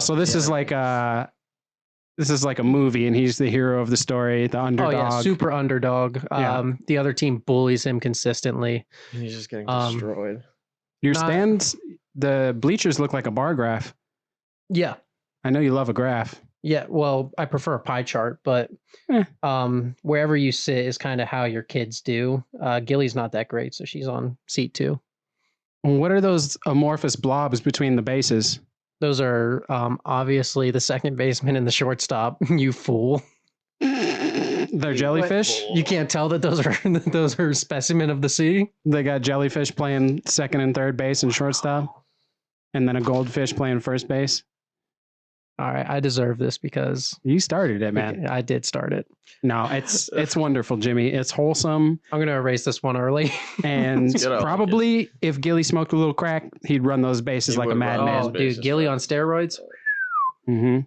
So this is like a movie, and he's the hero of the story, the underdog. Oh yeah, super underdog. Yeah. The other team bullies him consistently. He's just getting destroyed. Your Not- stands, the bleachers look like a bar graph. Yeah. I know you love a graph. Yeah, well, I prefer a pie chart, but wherever you sit is kind of how your kids do. Gilly's not that great, so she's on seat 2. What are those amorphous blobs between the bases? Those are obviously the second baseman and the shortstop. You fool! They're jellyfish. You can't tell that those are specimen of the sea. They got jellyfish playing second and third base and shortstop, and then a goldfish playing first base. All right, I deserve this because You started it, man. I did start it. No, it's wonderful, Jimmy. It's wholesome, I'm gonna erase this one early. and Get out. probably if Gilly smoked a little crack, he'd run those bases He like a would run madman. Oh, those bases dude, Gilly for- on steroids. Mm-hmm.